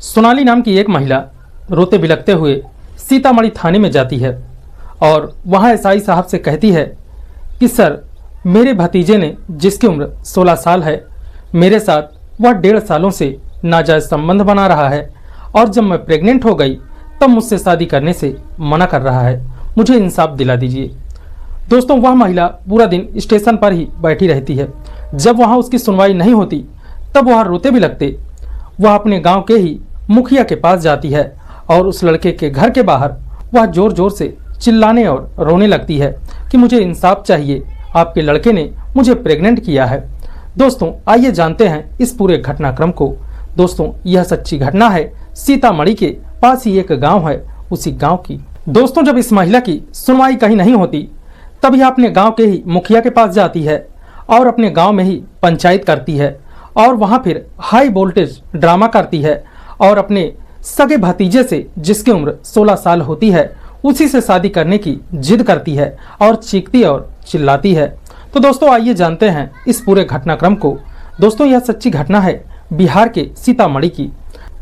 सोनाली नाम की एक महिला रोते बिलखते हुए सीतामढ़ी थाने में जाती है और वहां एसआई साहब से कहती है कि सर, मेरे भतीजे ने, जिसकी उम्र 16 साल है, मेरे साथ वह 1.5 सालों से नाजायज संबंध बना रहा है और जब मैं प्रेग्नेंट हो गई तब मुझसे शादी करने से मना कर रहा है। मुझे इंसाफ दिला दीजिए। दोस्तों, वह महिला पूरा दिन स्टेशन पर ही बैठी रहती है। जब वहां उसकी सुनवाई नहीं होती तब वह रोते बिलखते वह अपने गांव के ही मुखिया के पास जाती है और उस लड़के के घर के बाहर वह जोर जोर से चिल्लाने और रोने लगती है कि मुझे इंसाफ चाहिए, आपके लड़के ने मुझे प्रेग्नेंट किया है। दोस्तों, आइए जानते हैं इस पूरे घटनाक्रम को। दोस्तों, यह सच्ची घटना है। सीतामढ़ी के पास ही एक गांव है, उसी गांव की। दोस्तों, जब इस महिला की सुनवाई कहीं नहीं होती तब यह अपने गांव के ही मुखिया के पास जाती है और अपने गांव में ही पंचायत करती है और वहां फिर हाई वोल्टेज ड्रामा करती है और अपने सगे भतीजे से, जिसकी उम्र 16 साल होती है, उसी से शादी करने की जिद करती है और चीखती और चिल्लाती है। तो दोस्तों, आइए जानते हैं इस पूरे घटनाक्रम को। दोस्तों, यह सच्ची घटना है बिहार के सीतामढ़ी की,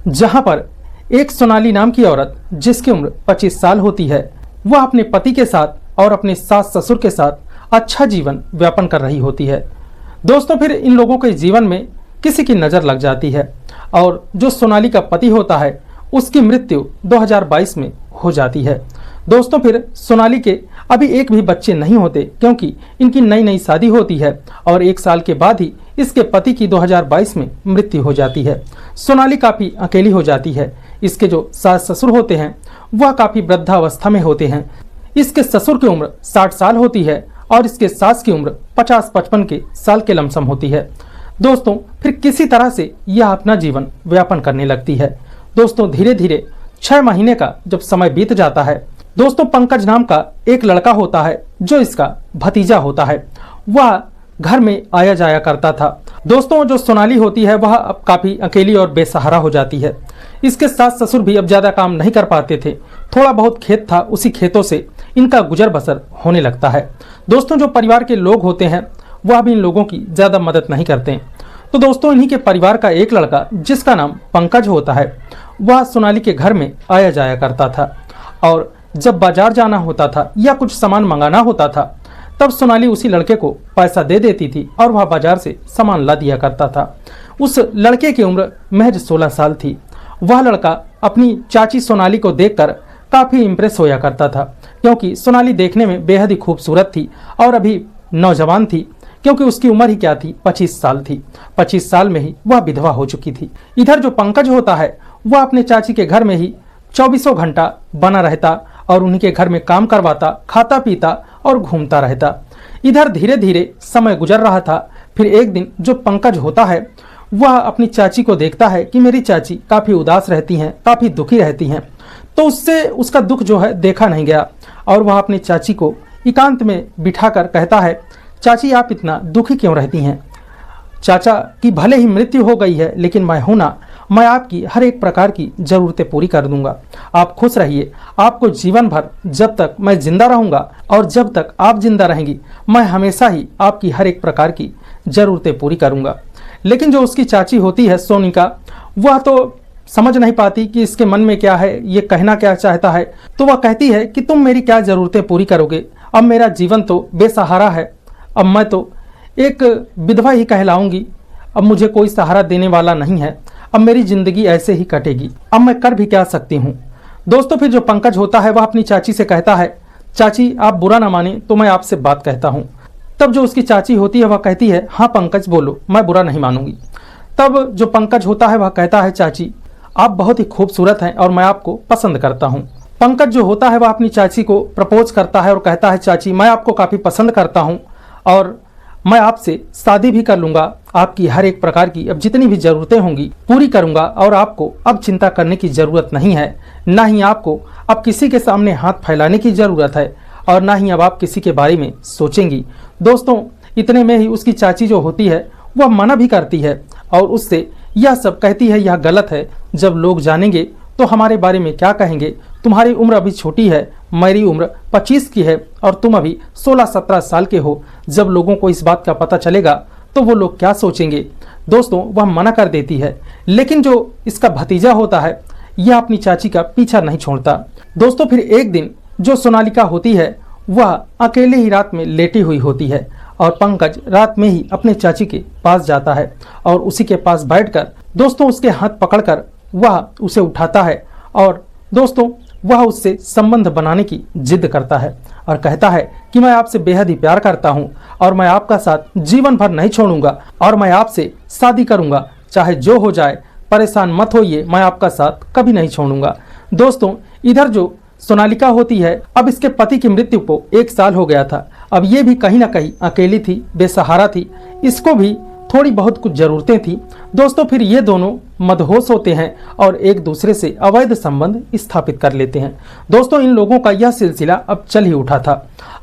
जहां पर एक सोनाली नाम की औरत, जिसकी उम्र 25 साल होती है, वह अपने पति के साथ और अपने सास ससुर के साथ अच्छा जीवन व्यापन कर रही होती है। दोस्तों, फिर इन लोगों के जीवन में किसी की नज़र लग जाती है और जो सोनाली का पति होता है उसकी मृत्यु 2022 में हो जाती है। दोस्तों, फिर सोनाली के अभी एक भी बच्चे नहीं होते क्योंकि इनकी नई नई शादी होती है और 1 साल के बाद ही इसके पति की 2022 में मृत्यु हो जाती है। सोनाली काफ़ी अकेली हो जाती है। इसके जो सास ससुर होते हैं वह काफ़ी वृद्धावस्था में होते हैं। इसके ससुर की उम्र 60 साल होती है और इसके सास की उम्र 50-55 के साल के लमसम होती है। दोस्तों, फिर किसी तरह से यह अपना जीवन व्यापन करने लगती है। दोस्तों, धीरे धीरे 6 महीने का जब समय बीत जाता है, दोस्तों पंकज नाम का एक लड़का होता है जो इसका भतीजा होता है। वह घर में आया जाया करता था। दोस्तों, जो सोनाली होती है वह अब काफ़ी अकेली और बेसहारा हो जाती है। इसके सास ससुर भी अब ज़्यादा काम नहीं कर पाते थे। थोड़ा बहुत खेत था, उसी खेतों से इनका गुजर बसर होने लगता है। दोस्तों, जो परिवार के लोग होते हैं वह भी इन लोगों की ज़्यादा मदद नहीं करते। तो दोस्तों, इन्हीं के परिवार का एक लड़का, जिसका नाम पंकज होता है, वह सोनाली के घर में आया जाया करता था और जब बाजार जाना होता था या कुछ सामान मंगाना होता था तब सोनाली उसी लड़के को पैसा दे देती थी और वह बाजार से सामान ला दिया करता था। उस लड़के की उम्र महज 16 साल थी। वह लड़का अपनी चाची सोनाली को देखकर काफ़ी इम्प्रेस होया करता था क्योंकि सोनाली देखने में बेहद ही खूबसूरत थी और अभी नौजवान थी क्योंकि उसकी उम्र ही क्या थी, 25 साल थी। 25 साल में ही वह विधवा हो चुकी थी। इधर जो पंकज होता है वह अपने चाची के घर में ही 24 घंटा बना रहता और उन्हीं के घर में काम करवाता, खाता पीता और घूमता रहता। इधर धीरे धीरे समय गुजर रहा था। फिर एक दिन जो पंकज होता है वह अपनी चाची को देखता है कि मेरी चाची काफ़ी उदास रहती हैं, काफ़ी दुखी रहती हैं। तो उससे उसका दुख जो है देखा नहीं गया और वह अपनी चाची को एकांत में बिठाकर कहता है, चाची आप इतना दुखी क्यों रहती हैं? चाचा की भले ही मृत्यु हो गई है लेकिन मैं हूं ना, मैं आपकी हर एक प्रकार की ज़रूरतें पूरी कर दूंगा। आप खुश रहिए। आपको जीवन भर जब तक मैं जिंदा रहूंगा और जब तक आप जिंदा रहेंगी मैं हमेशा ही आपकी हर एक प्रकार की ज़रूरतें पूरी करूंगा। लेकिन जो उसकी चाची होती है सोनिका, वह तो समझ नहीं पाती कि इसके मन में क्या है, ये कहना क्या चाहता है। तो वह कहती है कि तुम मेरी क्या ज़रूरतें पूरी करोगे? अब मेरा जीवन तो बेसहारा है। अब मैं तो एक विधवा ही कहलाऊंगी। अब मुझे कोई सहारा देने वाला नहीं है। अब मेरी ज़िंदगी ऐसे ही कटेगी। अब मैं कर भी क्या सकती हूँ? दोस्तों, फिर जो पंकज होता है वह अपनी चाची से कहता है, चाची आप बुरा ना माने तो मैं आपसे बात कहता हूँ। तब जो उसकी चाची होती है वह कहती है, हाँ पंकज बोलो, मैं बुरा नहीं मानूंगी। तब जो पंकज होता है वह कहता है, चाची आप बहुत ही खूबसूरत हैं और मैं आपको पसंद करता हूँ। पंकज जो होता है वह अपनी चाची को प्रपोज करता है और कहता है, चाची मैं आपको काफ़ी पसंद करता हूँ और मैं आपसे शादी भी कर लूँगा। आपकी हर एक प्रकार की अब जितनी भी ज़रूरतें होंगी पूरी करूँगा और आपको अब चिंता करने की ज़रूरत नहीं है। ना ही आपको अब किसी के सामने हाथ फैलाने की ज़रूरत है और ना ही अब आप किसी के बारे में सोचेंगी। दोस्तों, इतने में ही उसकी चाची जो होती है वह मना भी करती है और उससे यह सब कहती है, यह गलत है। जब लोग जानेंगे तो हमारे बारे में क्या कहेंगे? तुम्हारी उम्र अभी छोटी है, मेरी उम्र 25 की है और तुम अभी 16-17 साल के हो। जब लोगों को इस बात का पता चलेगा तो वो लोग क्या सोचेंगे? दोस्तों वह मना कर देती है, लेकिन जो इसका भतीजा होता है यह अपनी चाची का पीछा नहीं छोड़ता। दोस्तों फिर एक दिन जो सोनालिका होती है वह अकेले ही रात में लेटी हुई होती है और पंकज रात में ही अपने चाची के पास जाता है और उसी के पास बैठकर दोस्तों उसके हाथ पकड़कर वह उसे उठाता है और दोस्तों वह उससे संबंध बनाने की जिद करता है और कहता है कि मैं आपसे बेहद ही प्यार करता हूं और मैं आपका साथ जीवन भर नहीं छोड़ूंगा और मैं आपसे शादी करूंगा, चाहे जो हो जाए, परेशान मत होइए, मैं आपका साथ कभी नहीं छोड़ूंगा। दोस्तों इधर जो सोनालिका होती है, अब इसके पति की मृत्यु को 1 साल हो गया था। अब ये भी कहीं ना कहीं अकेली थी, बेसहारा थी, इसको भी थोड़ी बहुत कुछ जरूरतें थी। दोस्तों फिर ये दोनों मदहोश होते हैं और एक दूसरे से अवैध संबंध स्थापित कर लेते हैं। दोस्तों इन लोगों का यह सिलसिला अब चल ही उठा था।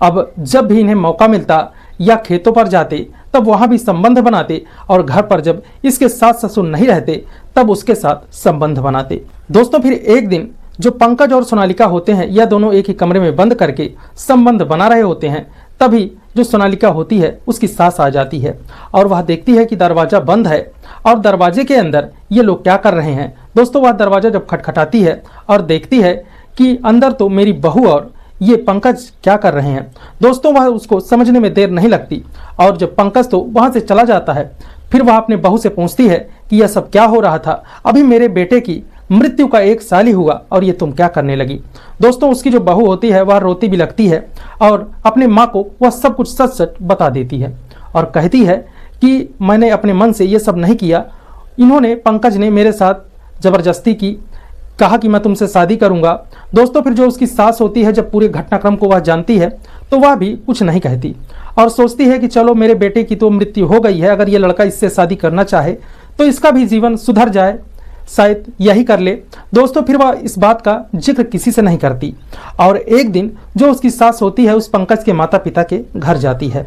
अब जब भी इन्हें मौका मिलता या खेतों पर जाते तब वहां भी संबंध बनाते और घर पर जब इसके सास ससुर नहीं रहते तब उसके साथ संबंध बनाते। दोस्तों फिर एक दिन जो पंकज और सोनालिका होते हैं यह दोनों एक ही कमरे में बंद करके संबंध बना रहे होते हैं, तभी जो सोनालिका होती है उसकी सास आ जाती है और वह देखती है कि दरवाजा बंद है और दरवाजे के अंदर ये लोग क्या कर रहे हैं। दोस्तों वह दरवाजा जब खटखटाती है और देखती है कि अंदर तो मेरी बहू और ये पंकज क्या कर रहे हैं। दोस्तों वह उसको समझने में देर नहीं लगती और जब पंकज तो वहां से चला जाता है, फिर वह अपने बहू से पूछती है कि यह सब क्या हो रहा था, अभी मेरे बेटे की मृत्यु का 1 साल ही हुआ और ये तुम क्या करने लगी। दोस्तों उसकी जो बहू होती है वह रोती भी लगती है और अपने माँ को वह सब कुछ सच सच बता देती है और कहती है कि मैंने अपने मन से ये सब नहीं किया, इन्होंने पंकज ने मेरे साथ जबरदस्ती की, कहा कि मैं तुमसे शादी करूंगा। दोस्तों फिर जो उसकी सास होती है जब पूरे घटनाक्रम को वह जानती है तो वह भी कुछ नहीं कहती और सोचती है कि चलो मेरे बेटे की तो मृत्यु हो गई है, अगर ये लड़का इससे शादी करना चाहे तो इसका भी जीवन सुधर जाए, शायद यही कर ले। दोस्तों फिर वह इस बात का जिक्र किसी से नहीं करती और एक दिन जो उसकी सास होती है उस पंकज के माता पिता के घर जाती है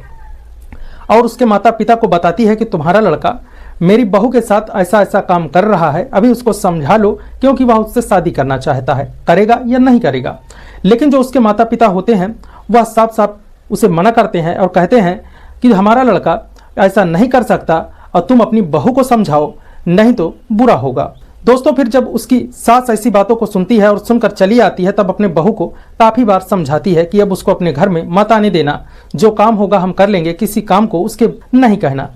और उसके माता पिता को बताती है कि तुम्हारा लड़का मेरी बहू के साथ ऐसा ऐसा काम कर रहा है, अभी उसको समझा लो क्योंकि वह उससे शादी करना चाहता है, करेगा या नहीं करेगा। लेकिन जो उसके माता पिता होते हैं वह साफ साफ उसे मना करते हैं और कहते हैं कि हमारा लड़का ऐसा नहीं कर सकता और तुम अपनी बहू को समझाओ, नहीं तो बुरा होगा। दोस्तों फिर जब उसकी सास ऐसी बातों को सुनती है और सुनकर चली आती है तब अपने बहू को काफी बार समझाती है कि अब उसको अपने घर में मत आने देना, जो काम होगा हम कर लेंगे, किसी काम को उसके नहीं कहना।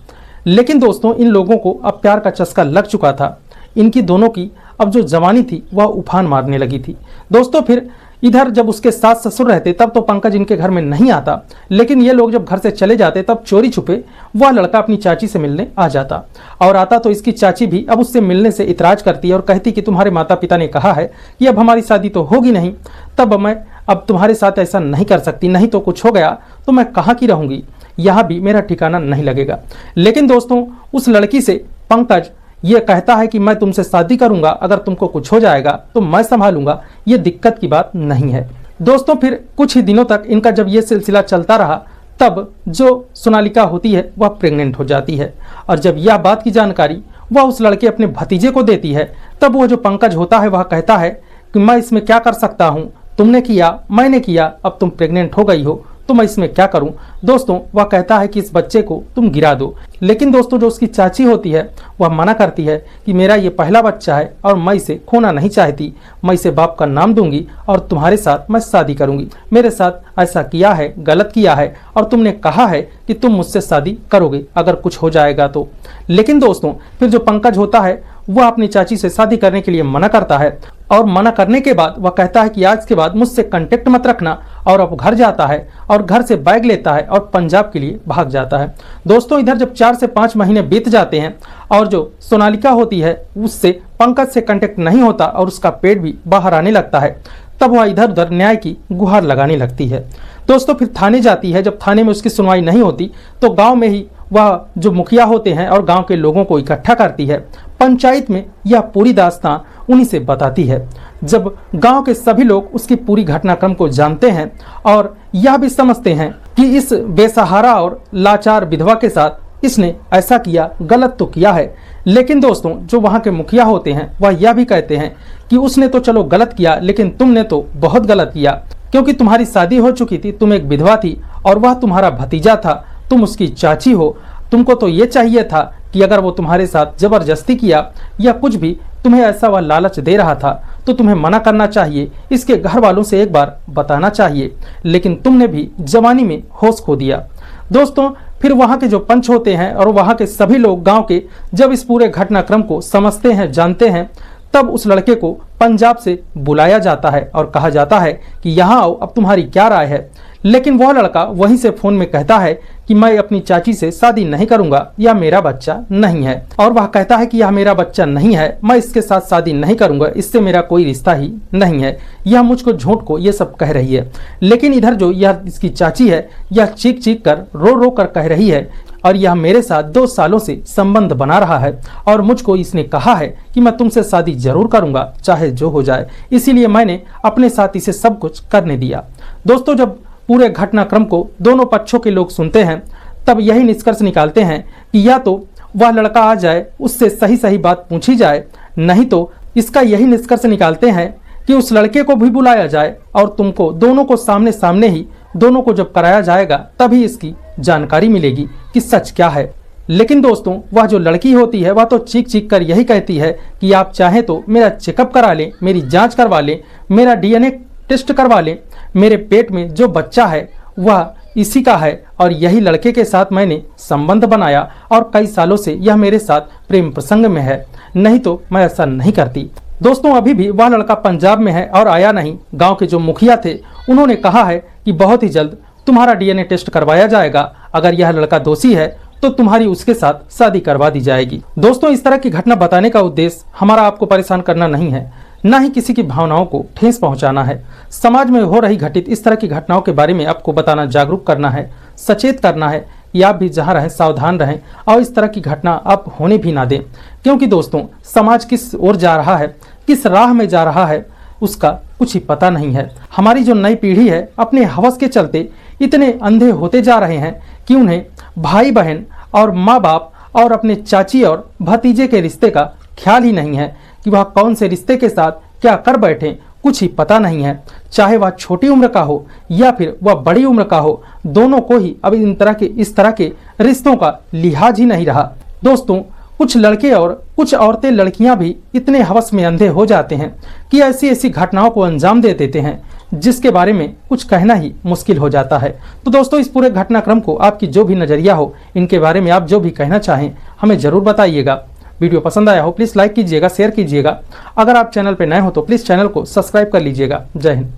लेकिन दोस्तों इन लोगों को अब प्यार का चस्का लग चुका था, इनकी दोनों की अब जो जवानी थी वह उफान मारने लगी थी। दोस्तों फिर इधर जब उसके सास ससुर रहते तब तो पंकज इनके घर में नहीं आता, लेकिन ये लोग जब घर से चले जाते तब चोरी छुपे वह लड़का अपनी चाची से मिलने आ जाता और आता तो इसकी चाची भी अब उससे मिलने से इतराज करती है और कहती कि तुम्हारे माता पिता ने कहा है कि अब हमारी शादी तो होगी नहीं, तब मैं अब तुम्हारे साथ ऐसा नहीं कर सकती, नहीं तो कुछ हो गया तो मैं कहाँ की रहूंगी, यहाँ भी मेरा ठिकाना नहीं लगेगा। लेकिन दोस्तों उस लड़की से पंकज ये कहता है कि मैं तुमसे शादी करूंगा, अगर तुमको कुछ हो जाएगा तो मैं संभालूंगा, ये दिक्कत की बात नहीं है। दोस्तों फिर कुछ ही दिनों तक इनका जब ये सिलसिला चलता रहा तब जो सोनालिका होती है वह प्रेग्नेंट हो जाती है और जब यह बात की जानकारी वह उस लड़के अपने भतीजे को देती है तब वह जो पंकज होता है वह कहता है कि मैं इसमें क्या कर सकता हूँ, तुमने किया मैंने किया, अब तुम प्रेग्नेंट हो गई हो तो मैं इसमें क्या करूं। दोस्तों वह कहता है कि इस बच्चे को तुम गिरा दो, लेकिन दोस्तों जो उसकी चाची होती है वह मना करती है कि मेरा ये पहला बच्चा है और मैं इसे खोना नहीं चाहती, मैं इसे बाप का नाम दूंगी और तुम्हारे साथ मैं शादी करूंगी, मेरे साथ ऐसा किया है, गलत किया है और तुमने कहा है कि तुम मुझसे शादी करोगे अगर कुछ हो जाएगा तो। लेकिन दोस्तों फिर जो पंकज होता है वह अपनी चाची से शादी करने के लिए मना करता है और मना करने के बाद वह कहता है कि आज के बाद मुझसे कांटेक्ट मत रखना और अब घर जाता है और घर से बैग लेता है और पंजाब के लिए भाग जाता है। दोस्तों इधर जब 4 से 5 महीने बीत जाते हैं और जो सोनालिका होती है उससे पंकज से कांटेक्ट नहीं होता और उसका पेट भी बाहर आने लगता है, तब वह इधर उधर न्याय की गुहार लगाने लगती है। दोस्तों फिर थाने जाती है, जब थाने में उसकी सुनवाई नहीं होती तो गाँव में ही वह जो मुखिया होते हैं और गांव के लोगों को इकट्ठा करती है, पंचायत में यह पूरी दास्तां उन्हीं से बताती है। जब गांव के सभी लोग उसकी पूरी घटनाक्रम को जानते हैं और यह भी समझते हैं कि इस बेसहारा और लाचार विधवा के साथ इसने ऐसा किया, गलत तो किया है, लेकिन दोस्तों जो वहां के मुखिया होते हैं वह यह भी कहते हैं कि उसने तो चलो गलत किया लेकिन तुमने तो बहुत गलत किया, क्योंकि तुम्हारी शादी हो चुकी थी, तुम एक विधवा थी और वह तुम्हारा भतीजा था, तुम उसकी चाची हो, तुमको तो ये चाहिए था कि अगर वो तुम्हारे साथ जबरदस्ती किया या कुछ भी तुम्हें ऐसा वह लालच दे रहा था तो तुम्हें मना करना चाहिए, इसके घर वालों से एक बार बताना चाहिए, लेकिन तुमने भी जवानी में होश खो दिया। दोस्तों फिर वहां के जो पंच होते हैं और वहां के सभी लोग गांव के जब इस पूरे घटनाक्रम को समझते हैं, जानते हैं, तब उस लड़के को पंजाब से बुलाया जाता है और कहा जाता है कि यहाँ आओ, अब तुम्हारी क्या राय है। लेकिन वह लड़का वहीं से फोन में कहता है कि मैं अपनी चाची से शादी नहीं करूंगा, यह मेरा बच्चा नहीं है। और वह कहता है कि यह मेरा बच्चा नहीं है, मैं इसके साथ शादी नहीं करूंगा, इससे मेरा कोई रिश्ता ही नहीं है। यह मुझको झूठ को ये सब कह रही है। लेकिन इधर जो यह इसकी चाची है, यह चीख चीख कर रो रो कर कह रही है और यह मेरे साथ 2 सालों से संबंध बना रहा है और मुझको इसने कहा है कि मैं तुमसे शादी जरूर करूंगा चाहे जो हो जाए, इसीलिए मैंने अपने साथ इसे सब कुछ करने दिया। दोस्तों जब पूरे घटनाक्रम को दोनों पक्षों के लोग सुनते हैं तब यही निष्कर्ष निकालते हैं कि या तो वह लड़का आ जाए, उससे सही सही बात पूछी जाए, नहीं तो इसका यही निष्कर्ष निकालते हैं कि उस लड़के को भी बुलाया जाए और तुमको दोनों को सामने सामने ही दोनों को जब कराया जाएगा तभी इसकी जानकारी मिलेगी कि सच क्या है। लेकिन दोस्तों वह जो लड़की होती है वह तो चीख चीख कर यही कहती है कि आप चाहें तो मेरा चेकअप करा लें, मेरी जांच करवा लें, मेरा DNA टेस्ट करवा लें, मेरे पेट में जो बच्चा है वह इसी का है और यही लड़के के साथ मैंने संबंध बनाया और कई सालों से यह मेरे साथ प्रेम प्रसंग में है, नहीं तो मैं ऐसा नहीं करती। दोस्तों अभी भी वह लड़का पंजाब में है और आया नहीं। गांव के जो मुखिया थे उन्होंने कहा है कि बहुत ही जल्द तुम्हारा DNA टेस्ट करवाया जाएगा, अगर यह लड़का दोषी है तो तुम्हारी उसके साथ शादी करवा दी जाएगी। दोस्तों इस तरह की घटना बताने का उद्देश्य हमारा आपको परेशान करना नहीं है, न ही किसी की भावनाओं को ठेस पहुंचाना है। समाज में हो रही घटित इस तरह की घटनाओं के बारे में आपको बताना, जागरूक करना है, सचेत करना है कि आप भी जहां रहें सावधान रहें और इस तरह की घटना आप होने भी ना दें। क्योंकि दोस्तों समाज किस ओर जा रहा है, किस राह में जा रहा है, उसका कुछ ही पता नहीं है। हमारी जो नई पीढ़ी है अपने हवस के चलते इतने अंधे होते जा रहे हैं कि उन्हें भाई बहन और माँ बाप और अपने चाची और भतीजे के रिश्ते का ख्याल ही नहीं है कि वह कौन से रिश्ते के साथ क्या कर बैठे, कुछ ही पता नहीं है। चाहे वह छोटी उम्र का हो या फिर वह बड़ी उम्र का हो, दोनों को ही अब इस तरह के रिश्तों का लिहाज ही नहीं रहा। दोस्तों कुछ लड़के और कुछ औरतें लड़कियां भी इतने हवस में अंधे हो जाते हैं कि ऐसी ऐसी घटनाओं को अंजाम दे देते हैं जिसके बारे में कुछ कहना ही मुश्किल हो जाता है। तो दोस्तों इस पूरे घटनाक्रम को आपकी जो भी नजरिया हो, इनके बारे में आप जो भी कहना चाहें हमें जरूर बताइएगा। वीडियो पसंद आया हो प्लीज लाइक कीजिएगा, शेयर कीजिएगा। अगर आप चैनल पर नए हो तो प्लीज चैनल को सब्सक्राइब कर लीजिएगा। जय हिंद।